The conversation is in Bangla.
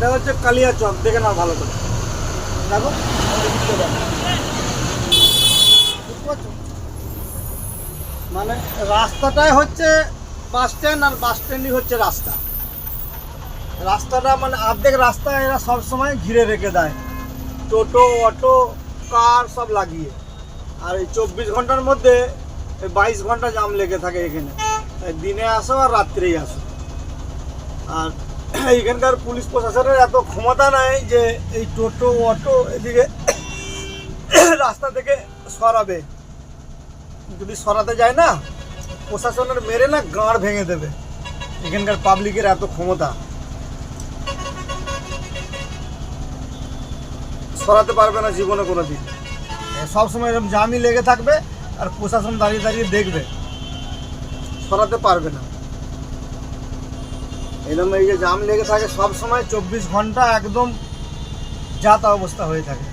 এটা হচ্ছে কালিয়া চক, দেখে নাও ভালো করে দেখো। মানে রাস্তাটাই হচ্ছে বাস স্ট্যান্ড, আর বাস স্ট্যান্ডই হচ্ছে রাস্তা। রাস্তাটা মানে অর্ধেক রাস্তা এরা সবসময় ঘিরে রেখে দেয়, টোটো অটো কার সব লাগিয়ে। আর এই 24 ঘন্টার মধ্যে 22 ঘন্টা জাম লেগে থাকে এখানে। দিনে আসো আর রাত্রেই আসো। আর এখানকার পুলিশ প্রশাসনের এত ক্ষমতা নাই যে এই টোটো অটো এদিকে রাস্তা থেকে সরাবে। যদি সরাতে যায় না, প্রশাসনের মেরে না গাঁড় ভেঙে দেবে। এখানকার পাবলিকের এত ক্ষমতা, সরাতে পারবে না জীবনে কোনো দিন। সবসময় এরকম জামই লেগে থাকবে, আর প্রশাসন দাঁড়িয়ে দাঁড়িয়ে দেখবে, সরাতে পারবে না। এরকম এই যে জাম লেগে থাকে সব সময় 24 ঘন্টা, একদম যা তা অবস্থা হয়ে থাকে।